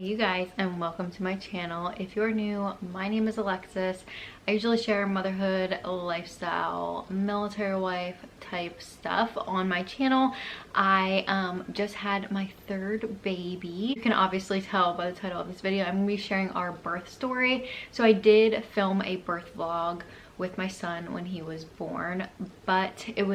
You guys, and welcome to my channel. If you're new, my name is Alexis. I usually share motherhood, lifestyle, military wife type stuff on my channel. I just had my third baby. You can obviously tell by the title of this video, I'm gonna be sharing our birth story. So I did film a birth vlog with my son when he was born, but it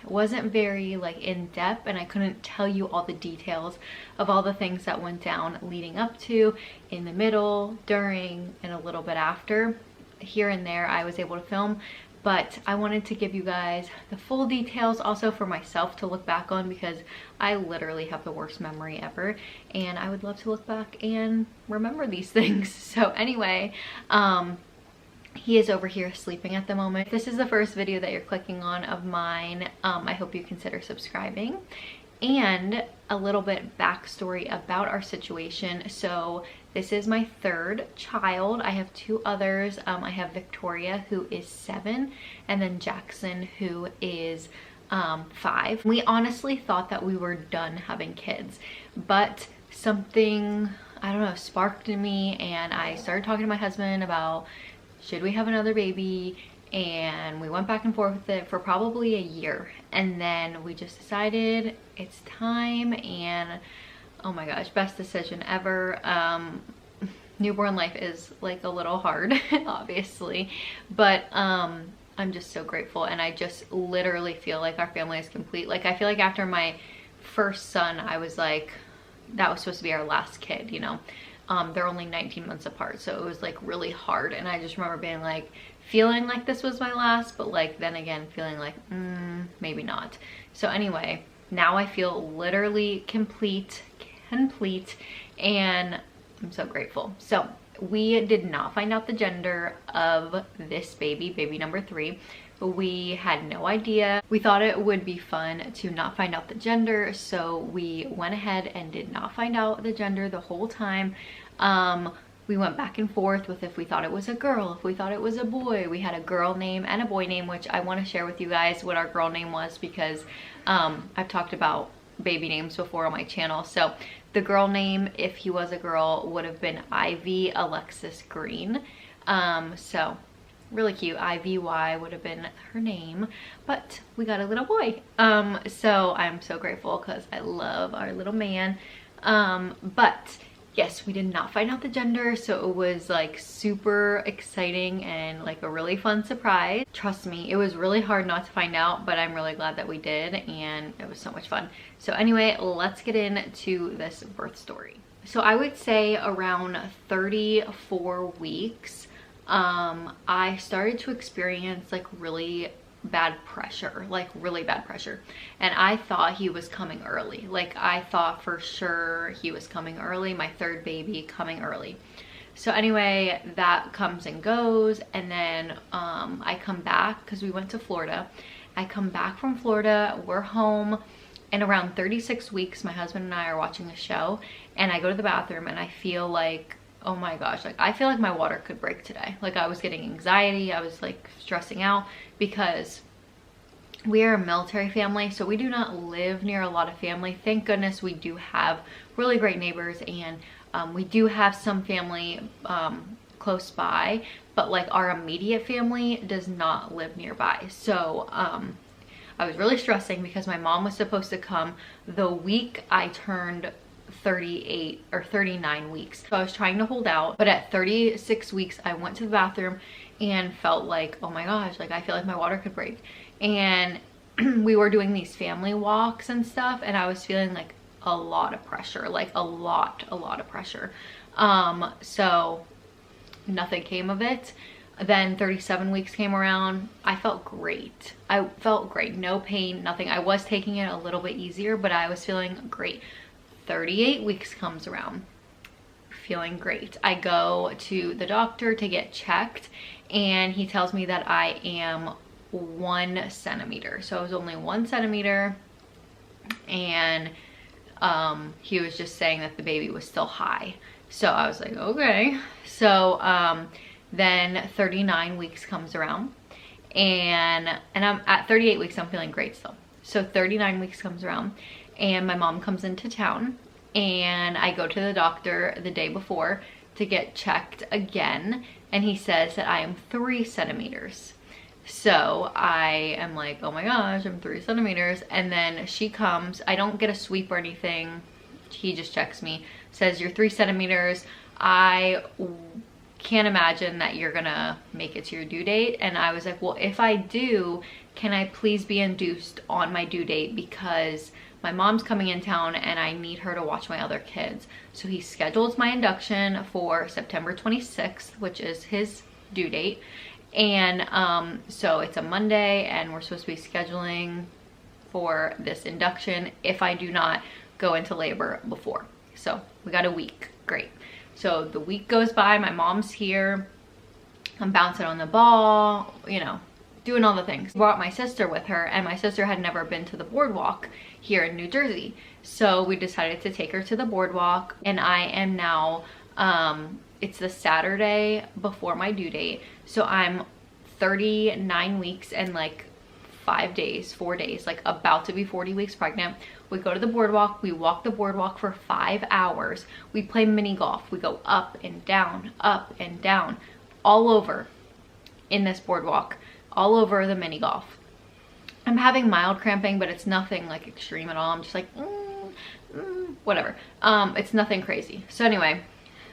wasn't very in-depth, and I couldn't tell you all the details of all the things that went down leading up to, in the middle, during, and a little bit after. Here and there I was able to film, but I wanted to give you guys the full details also for myself to look back on, because I literally have the worst memory ever and I would love to look back and remember these things. So anyway, he is over here sleeping at the moment. If this is the first video that you're clicking on of mine, I hope you consider subscribing. And a little bit backstory about our situation. So this is my third child. I have two others. I have Victoria, who is 7, and then Jackson, who is 5. We honestly thought that we were done having kids, but something, I don't know, sparked in me, and I started talking to my husband about, should we have another baby? And we went back and forth with it for probably a year, and then we just decided it's time. And oh my gosh, best decision ever. Newborn life is a little hard obviously, but I'm just so grateful, and I just literally feel like our family is complete. I feel like after my first son, I was like, that was supposed to be our last kid, you know. They're only 19 months apart, so it was really hard, and I just remember being feeling like this was my last, but then again feeling maybe not. So anyway, now I feel literally complete, and I'm so grateful. So we did not find out the gender of this baby number 3. We had no idea. We thought it would be fun to not find out the gender, so we went ahead and did not find out the gender the whole time. We went back and forth with if we thought it was a girl, if we thought it was a boy. We had a girl name and a boy name, which I want to share with you guys what our girl name was, because I've talked about baby names before on my channel. So the girl name, if he was a girl, would have been Ivy Alexis Green. So really cute. Ivy would have been her name, but we got a little boy. So I'm so grateful, because I love our little man. But yes, we did not find out the gender, so it was super exciting and a really fun surprise. Trust me, it was really hard not to find out, but I'm really glad that we did, and it was so much fun. So anyway, let's get into this birth story. So I would say around 34 weeks, I started to experience really bad pressure, and I thought he was coming early. I thought for sure he was coming early, my third baby coming early. So anyway, that comes and goes, and then I come back, because we went to Florida. I come back from Florida, we're home, and around 36 weeks my husband and I are watching a show, and I go to the bathroom and I feel oh my gosh, I feel like my water could break today. I was getting anxiety, I was stressing out, because we are a military family, so we do not live near a lot of family. Thank goodness we do have really great neighbors, and we do have some family close by, but our immediate family does not live nearby. So I was really stressing, because my mom was supposed to come the week I turned 38 or 39 weeks. So I was trying to hold out, but at 36 weeks I went to the bathroom and felt oh my gosh, I feel like my water could break. And we were doing these family walks and stuff, and I was feeling a lot of pressure, a lot of pressure. So nothing came of it. Then 37 weeks came around. I felt great. No pain, nothing. I was taking it a little bit easier, but I was feeling great. 38 weeks comes around, feeling great. I go to the doctor to get checked, and he tells me that I am 1 centimeter. So I was only 1 centimeter, and he was just saying that the baby was still high. So I was like, okay. So then 39 weeks comes around, and I'm at 38 weeks, I'm feeling great still. So 39 weeks comes around, and my mom comes into town, and I go to the doctor the day before to get checked again, and he says that I am 3 centimeters. So I am like, oh my gosh, I'm 3 centimeters. And then she comes, I don't get a sweep or anything. He just checks me, says you're 3 centimeters. I can't imagine that you're gonna make it to your due date. And I was like, well, if I do, can I please be induced on my due date, because my mom's coming in town and I need her to watch my other kids. So he schedules my induction for September 26th, which is his due date. And so it's a Monday, and we're supposed to be scheduling for this induction if I do not go into labor before. So we got a week. Great. So the week goes by, my mom's here, I'm bouncing on the ball, you know, doing all the things. Brought my sister with her, and my sister had never been to the boardwalk here in New Jersey. So we decided to take her to the boardwalk, and I am now, it's the Saturday before my due date. So I'm 39 weeks and like 4 days, like about to be 40 weeks pregnant. We go to the boardwalk, we walk the boardwalk for 5 hours. We play mini golf. We go up and down, all over in this boardwalk, all over the mini golf. I'm having mild cramping, but it's nothing like extreme at all. I'm just like, whatever. It's nothing crazy. So anyway,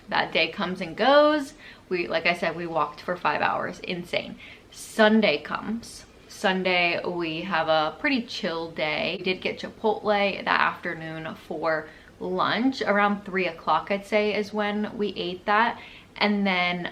that day comes and goes. Like I said, we walked for 5 hours, insane. Sunday comes. Sunday, we have a pretty chill day. We did get Chipotle that afternoon for lunch. Around 3 o'clock, I'd say, is when we ate that. And then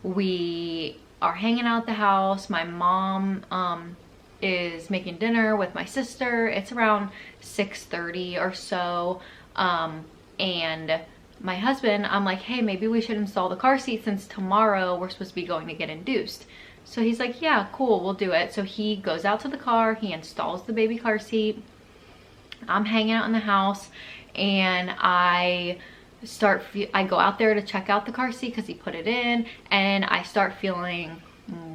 we are hanging out at the house. My mom is making dinner with my sister. It's around 6:30 or so. And my husband, I'm like, hey, maybe we should install the car seat since tomorrow we're supposed to be going to get induced. So he's like, yeah, cool, we'll do it. So he goes out to the car, he installs the baby car seat. I'm hanging out in the house, and I go out there to check out the car seat because he put it in, and I start feeling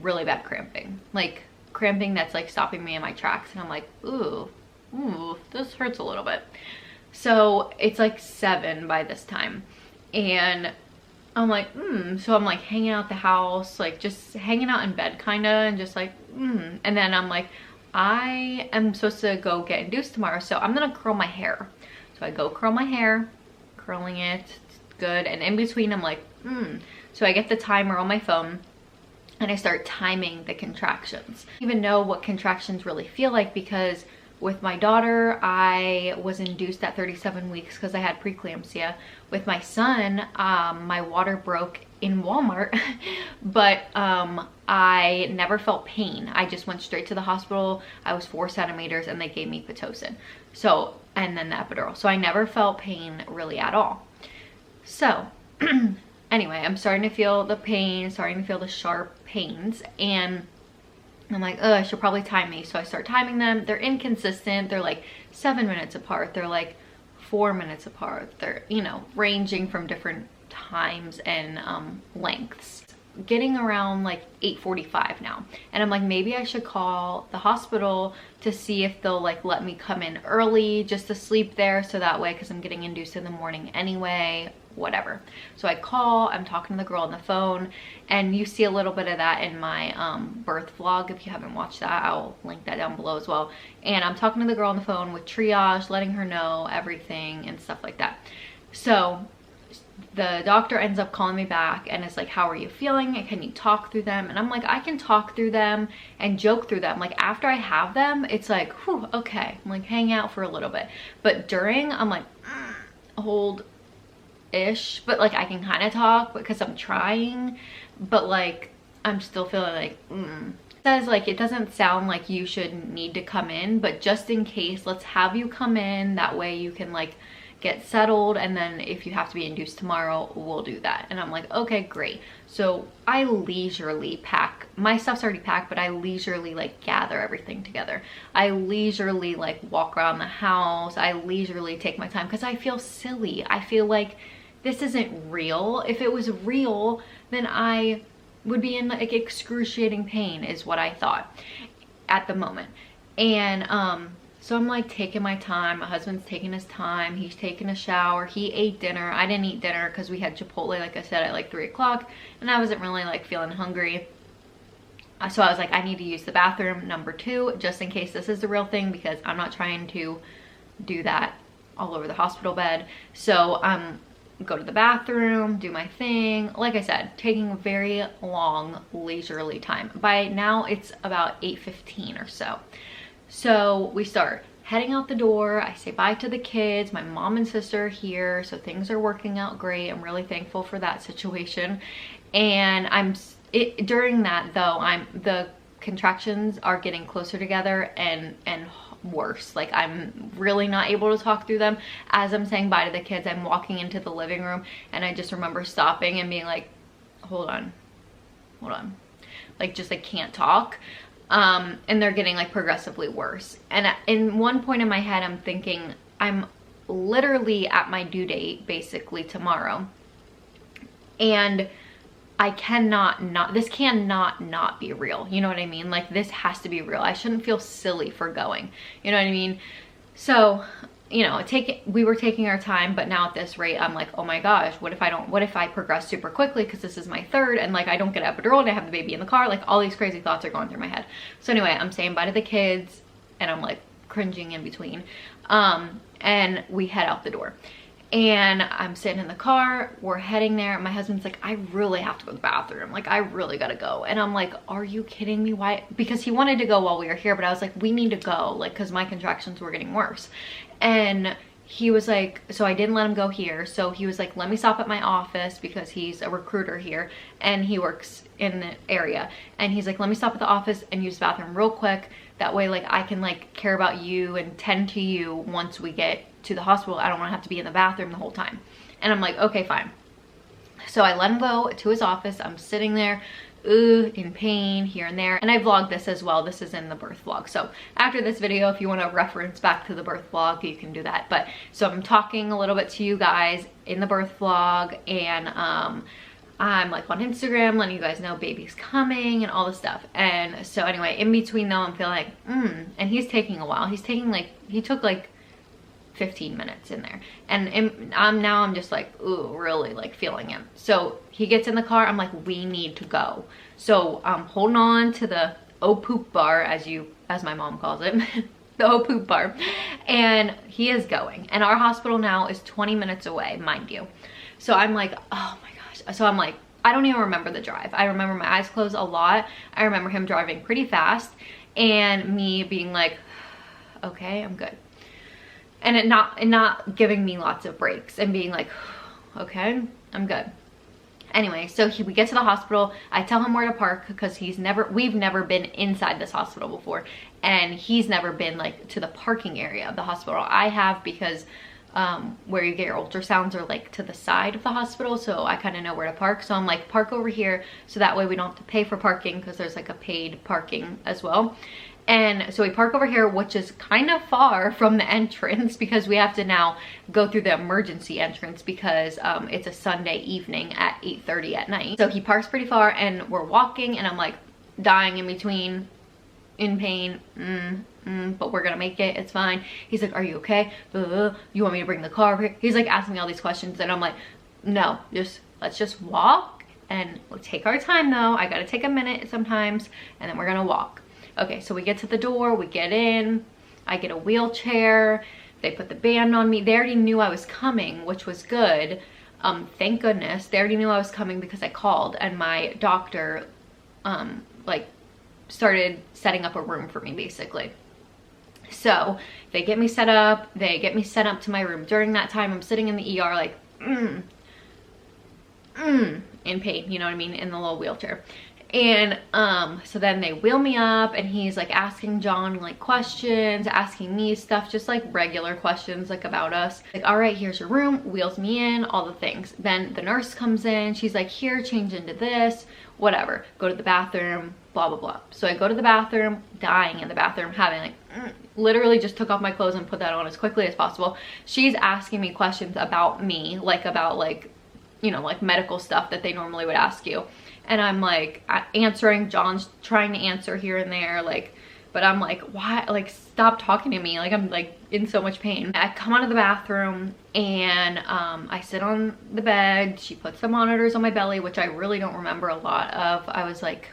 really bad cramping. Like cramping that's like stopping me in my tracks, and I'm like, ooh, this hurts a little bit. So it's like 7 by this time, and I'm like, so I'm like hanging out the house, like just hanging out in bed kind of, and just like, and then I'm like, I am supposed to go get induced tomorrow, so I'm gonna curl my hair. So I go curl my hair, curling it, it's good, and in between I'm like, So I get the timer on my phone, and I start timing the contractions. I don't even know what contractions really feel like, because with my daughter, I was induced at 37 weeks because I had preeclampsia. With my son, my water broke in Walmart, but I never felt pain. I just went straight to the hospital. I was 4 centimeters, and they gave me Pitocin. So, and then the epidural. So I never felt pain really at all. So anyway, I'm starting to feel the pain, starting to feel the sharp pains, and I'm like, I should probably time these. So I start timing them. They're inconsistent. They're like 7 minutes apart. They're like 4 minutes apart. They're, you know, ranging from different times and lengths. Getting around like 8:45 now. And I'm like, maybe I should call the hospital to see if they'll like let me come in early just to sleep there. So that way, because I'm getting induced in the morning anyway, whatever. So I call, I'm talking to the girl on the phone, and you see a little bit of that in my birth vlog. If you haven't watched that, I'll link that down below as well. And I'm talking to the girl on the phone with triage, letting her know everything and stuff like that. So the doctor ends up calling me back and is like, how are you feeling? And can you talk through them? And I'm like, I can talk through them and joke through them. Like after I have them, it's like, whew, okay. I'm like, hang out for a little bit. But during, I'm like, hold ish, but like I can kind of talk because I'm trying, but like I'm still feeling like It says like it doesn't sound like you should need to come in, but just in case, let's have you come in. That way you can like get settled, and then if you have to be induced tomorrow, we'll do that. And I'm like, okay, great. So I leisurely pack, my stuff's already packed, but I leisurely like gather everything together. I leisurely like walk around the house. I leisurely take my time because I feel silly. I feel like this isn't real. If it was real, then I would be in like excruciating pain, is what I thought at the moment. And So I'm like taking my time. My husband's taking his time. He's taking a shower. He ate dinner. I didn't eat dinner because we had Chipotle, like I said, at like 3 o'clock, and I wasn't really like feeling hungry. So I was like, I need to use the bathroom number 2 just in case this is the real thing, because I'm not trying to do that all over the hospital bed. So go to the bathroom, do my thing. Like I said, taking a very long, leisurely time. By now it's about 8:15 or so. So we start heading out the door. I say bye to the kids. My mom and sister are here, so things are working out great. I'm really thankful for that situation. And during that though, the contractions are getting closer together and worse. Like I'm really not able to talk through them. As I'm saying bye to the kids, I'm walking into the living room, and I just remember stopping and being like, hold on, like just like can't talk. And they're getting like progressively worse. And in one point in my head, I'm thinking I'm literally at my due date basically tomorrow, and I cannot this cannot not be real. You know what I mean? Like this has to be real. I shouldn't feel silly for going. You know what I mean? So, you know, we were taking our time, but now at this rate, I'm like, oh my gosh, what if I progress super quickly? Cause this is my 3rd, and like, I don't get epidural and I have the baby in the car. Like all these crazy thoughts are going through my head. So anyway, I'm saying bye to the kids, and I'm like cringing in between. And we head out the door. And I'm sitting in the car, we're heading there. My husband's like, I really have to go to the bathroom. Like, I really gotta go. And I'm like, are you kidding me? Why? Because he wanted to go while we were here, but I was like, we need to go, like, cause my contractions were getting worse. And he was like, so I didn't let him go here. So he was like, let me stop at my office, because he's a recruiter here and he works in the area. And he's like, let me stop at the office and use the bathroom real quick. That way, like, I can like care about you and tend to you once we get to the hospital. I don't want to have to be in the bathroom the whole time. And I'm like, okay, fine. So I let him go to his office. I'm sitting there, in pain here and there. And I vlogged this as well. This is in the birth vlog. So after this video, if you want to reference back to the birth vlog, you can do that. But so I'm talking a little bit to you guys in the birth vlog, and I'm like on Instagram letting you guys know baby's coming and all this stuff. And so anyway, in between though, I'm feeling like, and he's taking a while. He took like 15 minutes in there. And I'm just like, ooh, really like feeling him. So he gets in the car. I'm like, we need to go. So I'm holding on to the poop bar, as my mom calls it, the poop bar. And he is going. And our hospital now is 20 minutes away, mind you. So I'm like, oh my gosh. So I'm like, I don't even remember the drive. I remember my eyes closed a lot. I remember him driving pretty fast and me being like, okay, I'm good. And it not giving me lots of breaks and being like, okay, I'm good. Anyway, so we get to the hospital. I tell him where to park, because we've never been inside this hospital before, and he's never been like to the parking area of the hospital. I have, because where you get your ultrasounds are like to the side of the hospital, so I kind of know where to park. So I'm like, park over here, so that way we don't have to pay for parking, because there's like a paid parking as well. And so we park over here, which is kind of far from the entrance, because we have to now go through the emergency entrance, because it's a Sunday evening at 8:30 at night. So he parks pretty far, and we're walking, and I'm like dying in between, in pain, but we're gonna make it, it's fine. He's like, are you okay? You want me to bring the car over here? He's like asking me all these questions, and I'm like, no, let's just walk, and we'll take our time though. I gotta take a minute sometimes, and then we're gonna walk. Okay, so we get to the door, we get in, I get a wheelchair, they put the band on me. They already knew I was coming, which was good. Thank goodness. They already knew I was coming because I called, and my doctor like started setting up a room for me basically. So they get me set up, to my room. During that time, I'm sitting in the ER like, in pain, you know what I mean, in the little wheelchair. And so then they wheel me up, and he's like asking John like questions, asking me stuff, just like regular questions like about us. Like, all right, here's your room, wheels me in, all the things. Then the nurse comes in, she's like, here, change into this, whatever, go to the bathroom, blah, blah, blah. So I go to the bathroom, dying in the bathroom, having like, literally just took off my clothes and put that on as quickly as possible. She's asking me questions about me, like about like, you know, like medical stuff that they normally would ask you. And I'm like answering, John's trying to answer here and there, like but I'm like, why? Like, stop talking to me. Like, I'm like in so much pain. I come out of the bathroom and I sit on the bed. She puts the monitors on my belly, which I really don't remember a lot of. I was like,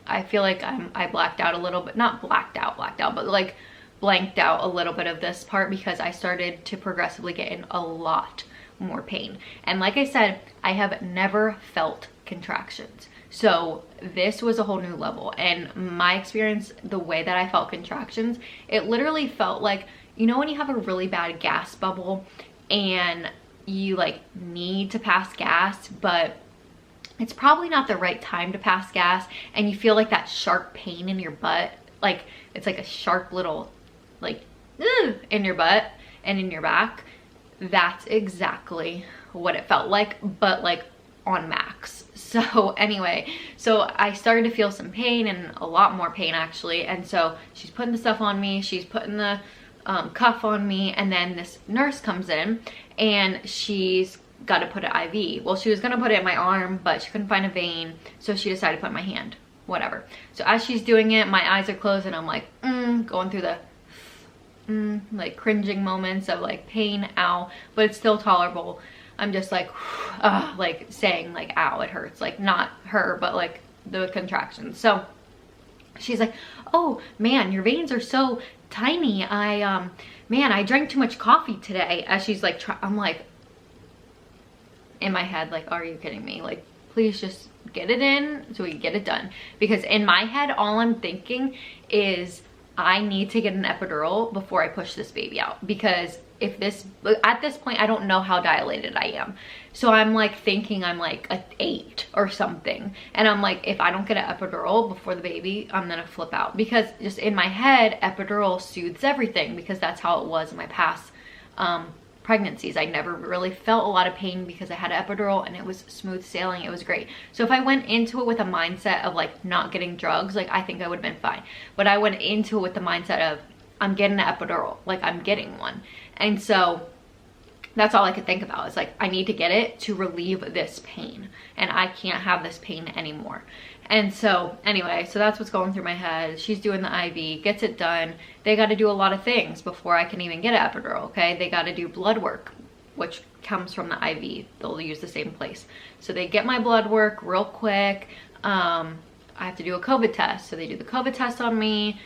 I feel like I blacked out a little bit, not blacked out, but like blanked out a little bit of this part because I started to progressively get in a lot more pain. And like I said, I have never felt contractions. So this was a whole new level. And my experience, the way that I felt contractions, it literally felt like, you know when you have a really bad gas bubble and you like need to pass gas, but it's probably not the right time to pass gas, and you feel like that sharp pain in your butt, like it's like a sharp little like in your butt and in your back. That's exactly what it felt like, but like on max. So anyway, so I started to feel some pain, and a lot more pain actually. And so she's putting the stuff on me, she's putting the cuff on me, and then this nurse comes in and she's got to put an IV. Well, she was gonna put it in my arm, but she couldn't find a vein, so she decided to put it in my hand. Whatever. So as she's doing it, my eyes are closed and I'm like going through the like cringing moments of like pain, ow, but it's still tolerable. I'm just like saying like ow, it hurts, like not her, but like the contractions. So she's like, oh man, your veins are so tiny. Man, I drank too much coffee today. As she's like I'm like in my head like, are you kidding me? Like, please just get it in so we can get it done. Because in my head, all I'm thinking is I need to get an epidural before I push this baby out, because if this, at this point, I don't know how dilated I am. So I'm like thinking I'm like an 8 or something. And I'm like, if I don't get an epidural before the baby, I'm gonna flip out. Because just in my head, epidural soothes everything, because that's how it was in my past pregnancies. I never really felt a lot of pain because I had an epidural, and it was smooth sailing. It was great. So if I went into it with a mindset of like not getting drugs, like I think I would have been fine. But I went into it with the mindset of I'm getting an epidural, like I'm getting one. And so that's all I could think about. It's like, I need to get it to relieve this pain, and I can't have this pain anymore. And so anyway, so that's what's going through my head. She's doing the IV, gets it done. They got to do a lot of things before I can even get an epidural, okay? They got to do blood work, which comes from the IV. They'll use the same place. So they get my blood work real quick. I have to do a COVID test. So they do the COVID test on me.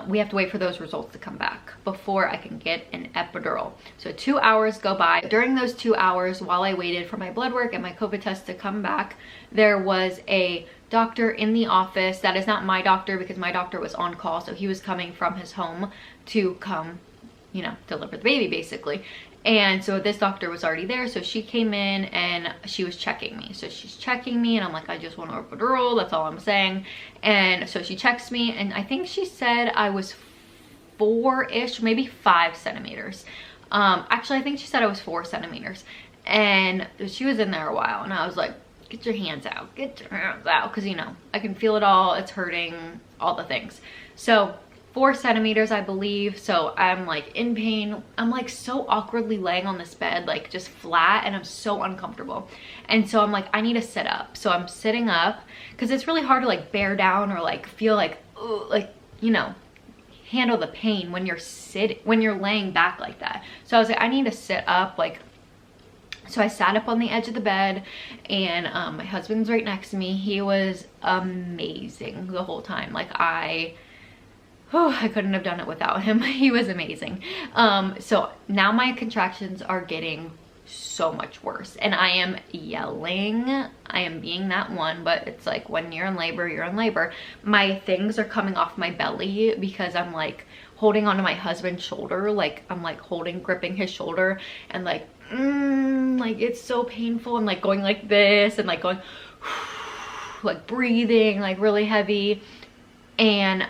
We have to wait for those results to come back before I can get an epidural. So 2 hours go by. During those 2 hours, while I waited for my blood work and my COVID test to come back, there was a doctor in the office. That is not my doctor, because my doctor was on call. So he was coming from his home to come, you know, deliver the baby basically. And so this doctor was already there. So she came in and she was checking me. So she's checking me and I'm like, I just want an epidural. That's all I'm saying. And so she checks me, and I think she said I was 4-ish, maybe 5 centimeters. Actually, I think she said I was 4 centimeters. And she was in there a while, and I was like, get your hands out, get your hands out. Cause you know, I can feel it all. It's hurting, all the things. So 4 centimeters, I believe. So I'm like in pain. I'm like so awkwardly laying on this bed, like just flat, and I'm so uncomfortable. And so I'm like, I need to sit up. So I'm sitting up, because it's really hard to like bear down or like feel like, like, you know, handle the pain when you're when you're laying back like that. So I was like, I need to sit up, like. So I sat up on the edge of the bed, and my husband's right next to me. He was amazing the whole time. Like I couldn't have done it without him. He was amazing. So now my contractions are getting so much worse, and I am yelling. I am being that one, but it's like when you're in labor, you're in labor. My things are coming off my belly because I'm like holding onto my husband's shoulder. Like I'm like gripping his shoulder, and like it's so painful, and like going like this, and like going like breathing like really heavy. And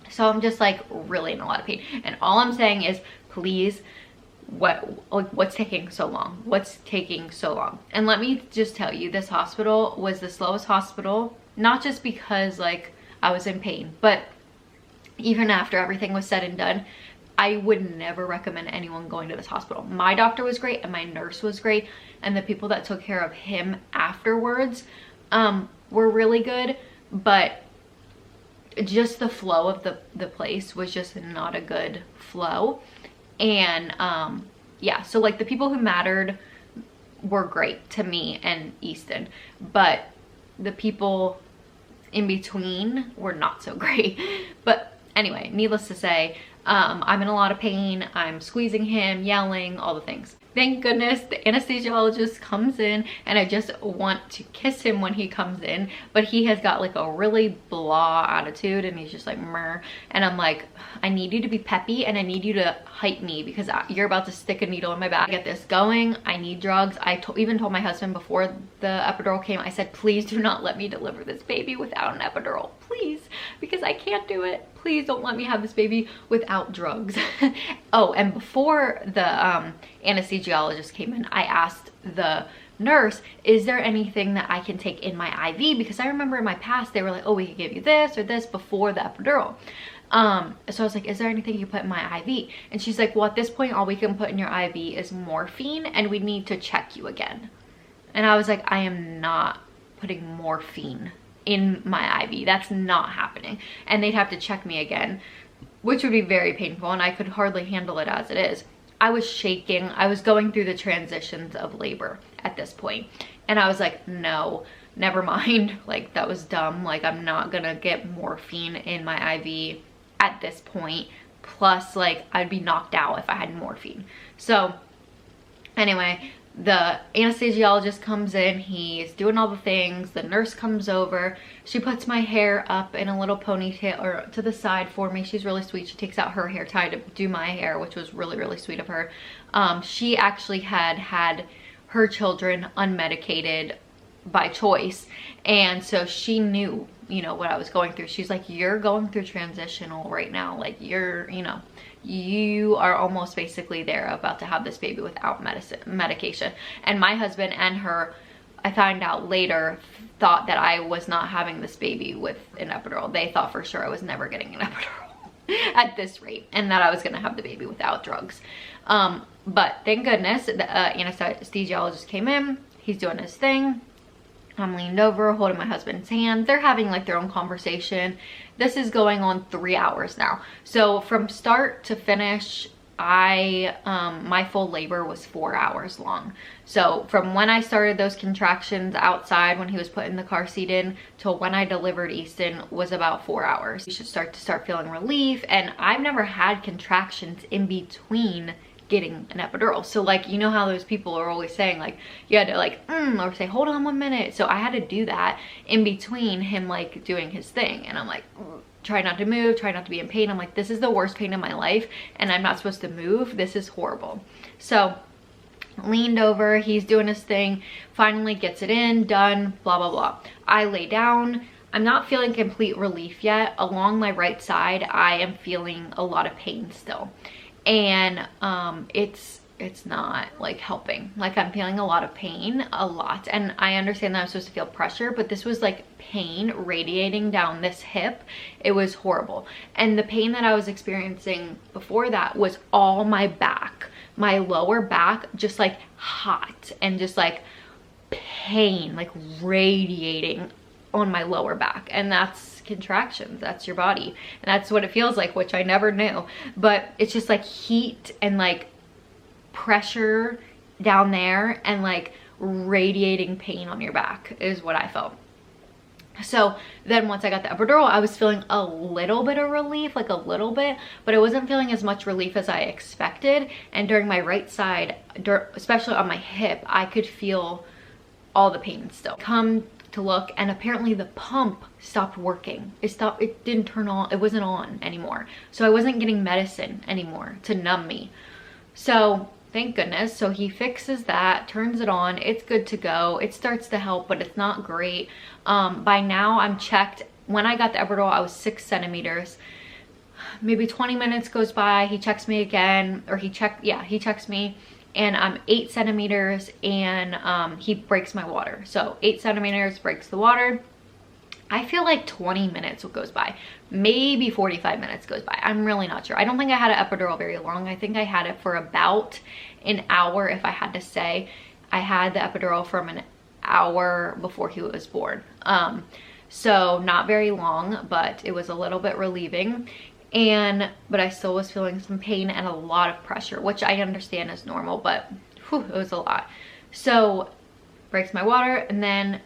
so I'm just like really in a lot of pain, and all I'm saying is, please, what's taking so long? What's taking so long? And let me just tell you, this hospital was the slowest hospital, not just because like I was in pain, but even after everything was said and done, I would never recommend anyone going to this hospital. My doctor was great, and my nurse was great, and the people that took care of him afterwards were really good. But just the flow of the place was just not a good flow. And yeah, so like the people who mattered were great to me and Easton, but the people in between were not so great. But anyway, needless to say, I'm in a lot of pain. I'm squeezing him, yelling, all the things. Thank goodness the anesthesiologist comes in, and I just want to kiss him when he comes in, but he has got like a really blah attitude, and he's just like, meh. And I'm like, I need you to be peppy, and I need you to hype me, because you're about to stick a needle in my back. Get this going. I need drugs. I even told my husband before the epidural came, I said, please do not let me deliver this baby without an epidural, please, because I can't do it. Please don't let me have this baby without drugs. Oh, and before the anesthesiologist came in, I asked the nurse, is there anything that I can take in my IV? Because I remember in my past, they were like, oh, we could give you this or this before the epidural. So I was like, is there anything you put in my IV? And she's like, well, at this point, all we can put in your IV is morphine, and we need to check you again. And I was like, I am not putting morphine in my IV. That's not happening. And they'd have to check me again, which would be very painful, and I could hardly handle it as it is. I was shaking. I was going through the transitions of labor at this point, and I was like, no, never mind. Like, that was dumb. Like, I'm not gonna get morphine in my IV at this point. Plus, like, I'd be knocked out if I had morphine. So anyway, the anesthesiologist comes in, he's doing all the things, the nurse comes over, she puts my hair up in a little ponytail or to the side for me. She's really sweet. She takes out her hair tie to do my hair, which was really, really sweet of her. She actually had her children unmedicated by choice, and so she knew, you know, what I was going through. She's like, you're going through transitional right now, like you're, you know, you are almost basically there, about to have this baby without medication. And my husband and her, I find out later, thought that I was not having this baby with an epidural. They thought for sure I was never getting an epidural at this rate, and that I was gonna have the baby without drugs. But thank goodness the anesthesiologist came in. He's doing his thing. I'm leaned over, holding my husband's hand. They're having like their own conversation. This is going on 3 hours now. So from start to finish, my full labor was 4 hours long. So from when I started those contractions outside when he was putting the car seat in till when I delivered Easton was about 4 hours. You should start feeling relief. And I've never had contractions in between getting an epidural. So like, you know how those people are always saying like, you had to like, or say, hold on 1 minute. So I had to do that in between him like doing his thing. And I'm like, try not to move, try not to be in pain. I'm like, this is the worst pain in my life, and I'm not supposed to move. This is horrible. So leaned over, he's doing his thing, finally gets it in, done, blah, blah, blah. I lay down. I'm not feeling complete relief yet. Along my right side, I am feeling a lot of pain still. And it's not like helping. Like, I'm feeling a lot of pain, a lot. And I understand that I'm supposed to feel pressure, but this was like pain radiating down this hip. It was horrible. And the pain that I was experiencing before that was all my back, my lower back, just like hot and just like pain, like radiating on my lower back. And that's contractions. That's your body. And that's what it feels like, which I never knew. But it's just like heat and like pressure down there and like radiating pain on your back is what I felt. So then once I got the epidural, I was feeling a little bit of relief, like a little bit, but I wasn't feeling as much relief as I expected. And during my right side, especially on my hip, I could feel all the pain still. Come to look, and apparently the pump stopped working. It didn't turn on, it wasn't on anymore. So I wasn't getting medicine anymore to numb me. So thank goodness. So he fixes that, turns it on, it's good to go. It starts to help, but it's not great. By now I'm checked. When I got the epidural, I was 6 centimeters. Maybe 20 minutes goes by, he checks me again, or he checks me, and I'm 8 centimeters, and he breaks my water. So 8 centimeters, breaks the water. I feel like 20 minutes goes by, maybe 45 minutes goes by. I'm really not sure. I don't think I had an epidural very long. I think I had it for about an hour, if I had to say. I had the epidural from an hour before he was born. So not very long, but it was a little bit relieving. But I still was feeling some pain and a lot of pressure, which I understand is normal, but whew, it was a lot. So breaks my water, and then,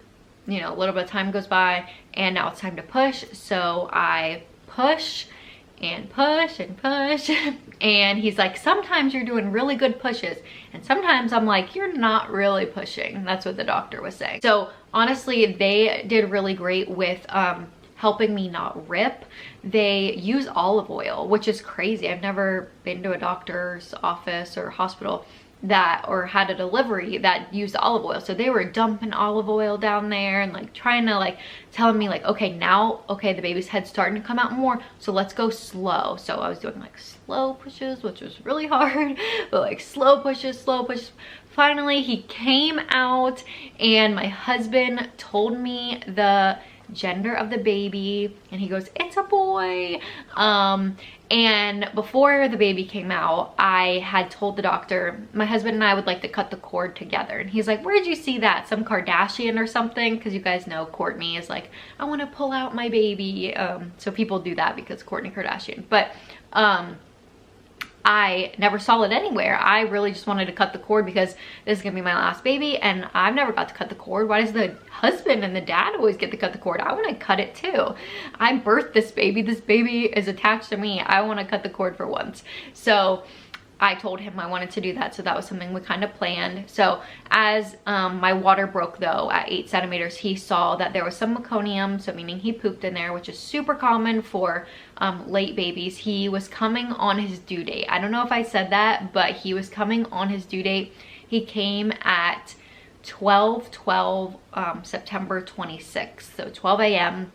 you know, a little bit of time goes by and now it's time to push. So I push and push and push and he's like, sometimes you're doing really good pushes and sometimes I'm like, you're not really pushing. That's what the doctor was saying. So honestly, they did really great with helping me not rip. They use olive oil, which is crazy. I've never been to a doctor's office or hospital or had a delivery that used olive oil. So they were dumping olive oil down there and like trying to like telling me like, okay, now, okay, the baby's head's starting to come out more, so let's go slow. So I was doing like slow pushes, which was really hard, but like slow pushes, slow pushes. Finally, he came out and my husband told me the gender of the baby and he goes, it's a boy. And before the baby came out, I had told the doctor my husband and I would like to cut the cord together, and he's like, where'd you see that, some Kardashian or something? Because you guys know Courtney is like, I want to pull out my baby. So people do that because Kourtney Kardashian, but I never saw it anywhere. I really just wanted to cut the cord because this is gonna be my last baby and I've never got to cut the cord. Why does the husband and the dad always get to cut the cord? I wanna cut it too. I birthed this baby. This baby is attached to me. I wanna cut the cord for once. So I told him I wanted to do that. So that was something we kind of planned. So as my water broke though at 8 centimeters, he saw that there was some meconium, so meaning he pooped in there, which is super common for late babies. He was coming on his due date. I don't know if I said that, but he was coming on his due date. He came at 12/12 September 26th, so 12 a.m.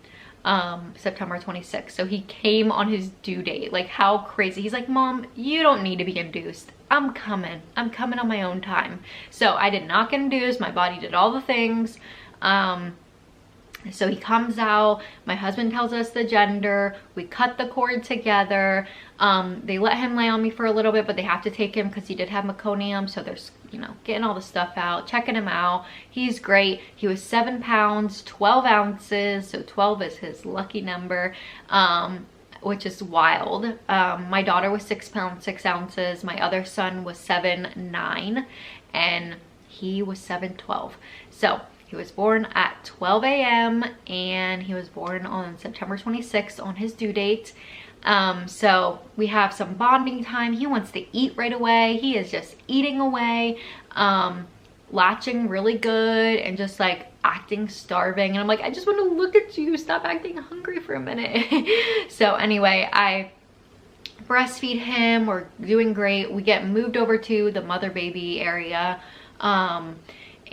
September 26th. So he came on his due date. Like, how crazy. He's like, Mom, you don't need to be induced. I'm coming on my own time. So I did not get induced. My body did all the things. So he comes out, my husband tells us the gender, we cut the cord together. They let him lay on me for a little bit, but they have to take him because he did have meconium. So there's, you know, getting all the stuff out, checking him out. He's great. He was 7 pounds, 12 ounces. So 12 is his lucky number, which is wild. My daughter was 6 pounds, 6 ounces. My other son was 7'9", and he was 7'12". So he was born at 12 a.m. and he was born on September 26th on his due date. So we have some bonding time. He wants to eat right away. He is just eating away, latching really good and just like acting starving. And I'm like, I just want to look at you. Stop acting hungry for a minute. So anyway, I breastfeed him. We're doing great. We get moved over to the mother baby area.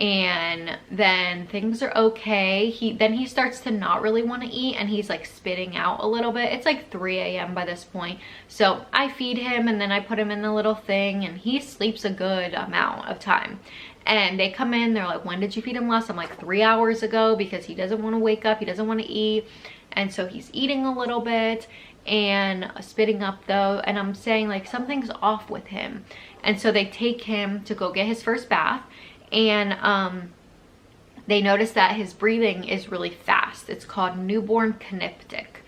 And then things are okay. Then he starts to not really want to eat and he's like spitting out a little bit. It's like 3 a.m. by this point. So I feed him and then I put him in the little thing and he sleeps a good amount of time. And they come in, they're like, when did you feed him last? I'm like, 3 hours ago, because he doesn't want to wake up. He doesn't want to eat. And so he's eating a little bit and spitting up though. And I'm saying like, something's off with him. And so they take him to go get his first bath. And they noticed that his breathing is really fast. It's called newborn conniptic,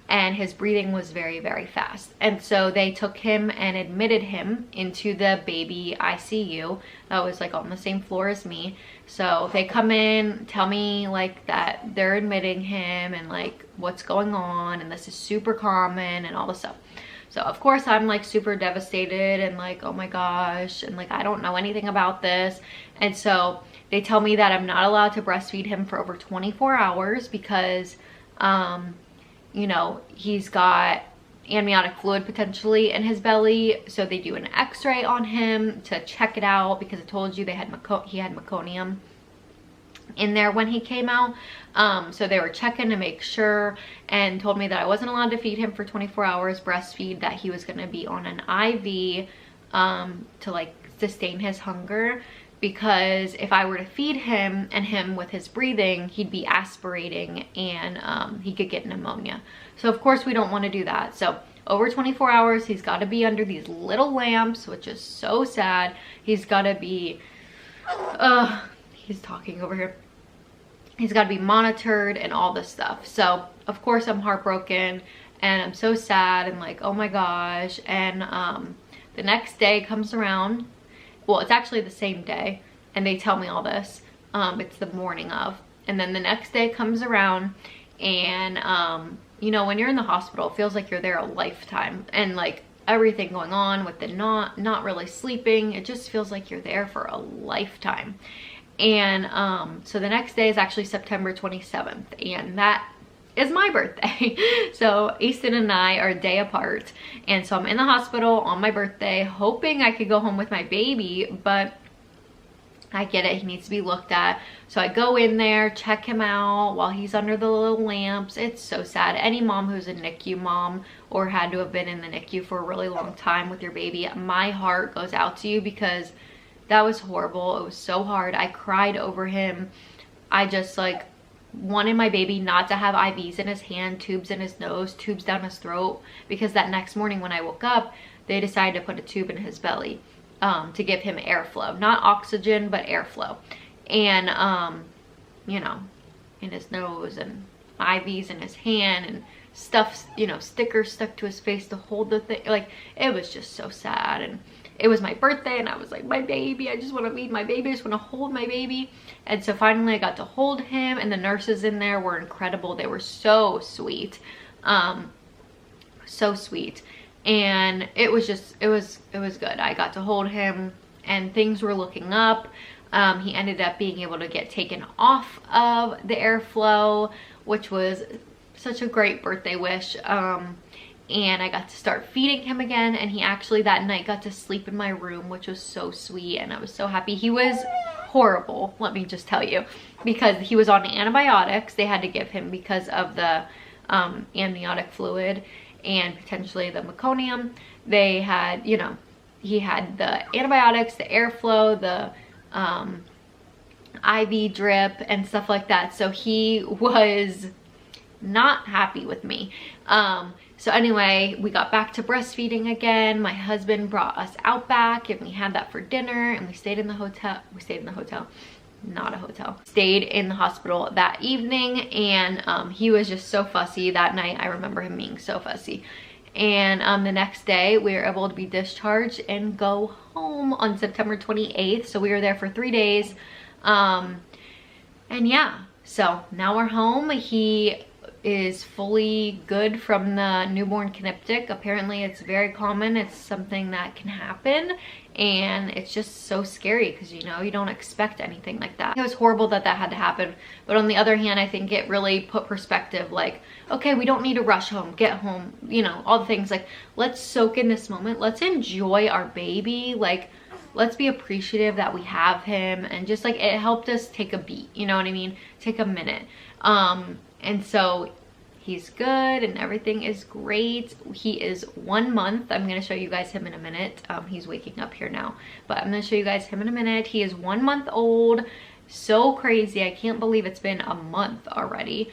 and his breathing was very, very fast. And so they took him and admitted him into the baby ICU that was like on the same floor as me. So they come in, tell me like that they're admitting him and like what's going on, and this is super common and all this stuff. So of course I'm like super devastated and like, oh my gosh, and like I don't know anything about this. And so they tell me that I'm not allowed to breastfeed him for over 24 hours because you know, he's got amniotic fluid potentially in his belly. So they do an x-ray on him to check it out because I told you he had meconium in there when he came out. So they were checking to make sure and told me that I wasn't allowed to feed him for 24 hours breastfeed, that he was going to be on an IV to like sustain his hunger, because if I were to feed him and him with his breathing, he'd be aspirating and he could get pneumonia. So of course we don't want to do that. So over 24 hours, he's got to be under these little lamps, which is so sad. He's got to be, he's talking over here. he's got to be monitored and all this stuff. So of course I'm heartbroken and I'm so sad and like, oh my gosh. And the next day comes around. Well, it's actually the same day, and they tell me all this. It's the morning of. And then the next day comes around, and you know, when you're in the hospital, it feels like you're there a lifetime, and like everything going on with the not really sleeping, it just feels like you're there for a lifetime. And so the next day is actually September 27th, and that is my birthday. So Easton and I are a day apart, and so I'm in the hospital on my birthday hoping I could go home with my baby, but I get it, he needs to be looked at. So I go in there, check him out while he's under the little lamps. It's so sad. Any mom who's a NICU mom or had to have been in the NICU for a really long time with your baby, my heart goes out to you, because that was horrible. It was so hard. I cried over him. I just like wanted my baby not to have IVs in his hand, tubes in his nose, tubes down his throat, because that next morning when I woke up, they decided to put a tube in his belly to give him airflow, not oxygen, but airflow. And you know, in his nose, and IVs in his hand, and stuff, you know, stickers stuck to his face to hold the thing. Like, it was just so sad. And it was my birthday, and I was like, my baby, I just want to meet my baby, I just want to hold my baby. And so finally I got to hold him, and the nurses in there were incredible. They were so sweet, so sweet. And it was just, it was good. I got to hold him, and things were looking up. He ended up being able to get taken off of the airflow, which was such a great birthday wish. And I got to start feeding him again, and he actually that night got to sleep in my room, which was so sweet, and I was so happy. He was horrible, let me just tell you, because he was on antibiotics. They had to give him because of the amniotic fluid and potentially the meconium. They had, you know, he had the antibiotics, the airflow, the IV drip and stuff like that. So he was not happy with me. So anyway, we got back to breastfeeding again. My husband brought us Outback, and we had that for dinner, and we stayed in the hotel. Not a hotel. Stayed in the hospital that evening, and he was just so fussy that night. I remember him being so fussy. And the next day we were able to be discharged and go home on September 28th. So we were there for 3 days. And yeah, so now we're home. He is fully good from the newborn conniptic. Apparently it's very common. It's something that can happen, and it's just so scary because, you know, you don't expect anything like that. It was horrible that that had to happen, but on the other hand, I think it really put perspective, like, okay, we don't need to rush home, get home, you know, all the things. Like, let's soak in this moment, let's enjoy our baby, like, let's be appreciative that we have him. And just like, it helped us take a beat, you know what I mean, take a minute. And so he's good and everything is great. He is 1 month. I'm going to show you guys him in a minute. He's waking up here now, but I'm going to show you guys him in a minute. He is 1 month old. So crazy. I can't believe it's been a month already.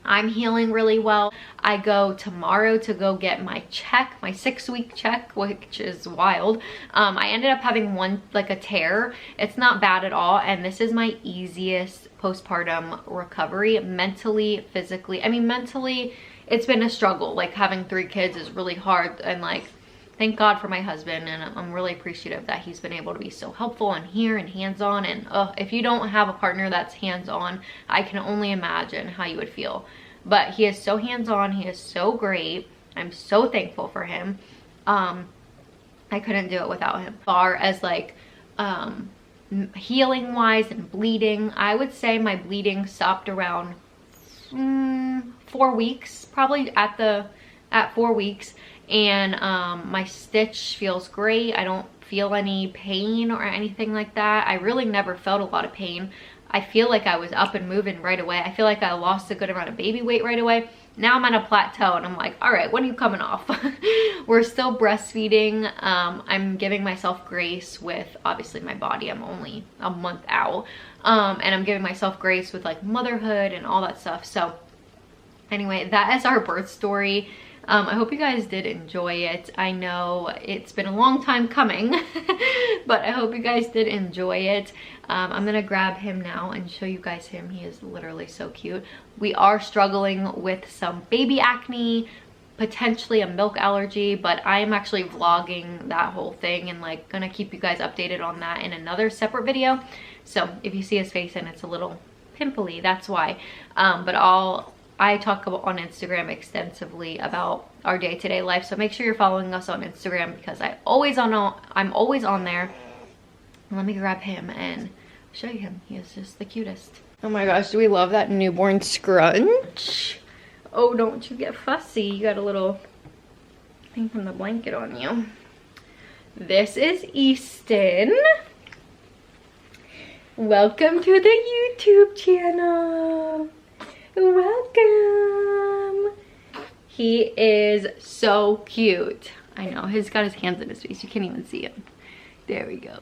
I'm healing really well. I go tomorrow to go get my check, my 6-week check, which is wild. I ended up having one, like a tear. It's not bad at all. And this is my easiest postpartum recovery, mentally, physically. I mean, mentally, it's been a struggle. Like, having 3 kids is really hard. And like, thank God for my husband. And I'm really appreciative that he's been able to be so helpful and here and hands-on. And if you don't have a partner that's hands-on, I can only imagine how you would feel. But he is so hands-on. He is so great. I'm so thankful for him. I couldn't do it without him. As far as like healing wise and bleeding, I would say my bleeding stopped around 4 weeks, probably at 4 weeks. And my stitch feels great. I don't feel any pain or anything like that. I really never felt a lot of pain. I feel like I was up and moving right away. I feel like I lost a good amount of baby weight right away. Now I'm at a plateau and I'm like, all right, when are you coming off? We're still breastfeeding. I'm giving myself grace with, obviously, my body. I'm only a month out. And I'm giving myself grace with like motherhood and all that stuff. So anyway, that is our birth story. I hope you guys did enjoy it. I know it's been a long time coming, but I hope you guys did enjoy it. I'm gonna grab him now and show you guys him. He is literally so cute. We are struggling with some baby acne, potentially a milk allergy, but I am actually vlogging that whole thing and like gonna keep you guys updated on that in another separate video. So if you see his face and it's a little pimply, that's why. But I talk about on Instagram extensively about our day-to-day life, so make sure you're following us on Instagram because I'm always on there. Let me grab him and show you him. He is just the cutest. Oh my gosh, do we love that newborn scrunch? Oh, don't you get fussy. You got a little thing from the blanket on you. This is Easton. Welcome to the YouTube channel. Welcome. He is so cute. I know, he's got his hands in his face. You can't even see him. There we go.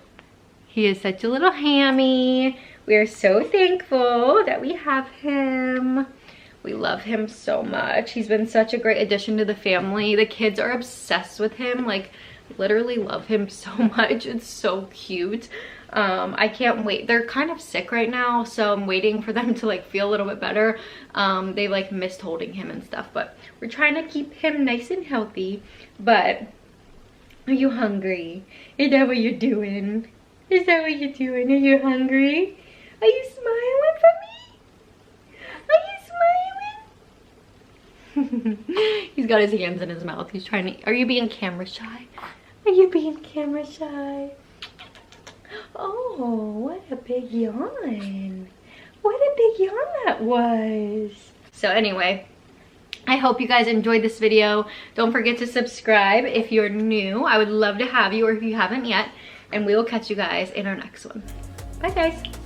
He is such a little hammy. We are so thankful that we have him. We love him so much. He's been such a great addition to the family. The kids are obsessed with him, like literally love him so much. It's so cute. I can't wait. They're kind of sick right now, so I'm waiting for them to like feel a little bit better. They like missed holding him and stuff, but we're trying to keep him nice and healthy. But are you hungry? Is that what you're doing? Is that what you're doing? Are you hungry? Are you smiling for me? Are you smiling? He's got his hands in his mouth. He's trying to, are you being camera shy? Are you being camera shy? Oh, what a big yawn. What a big yawn that was. So anyway, I hope you guys enjoyed this video. Don't forget to subscribe if you're new. I would love to have you, or if you haven't yet. And we will catch you guys in our next one. Bye guys.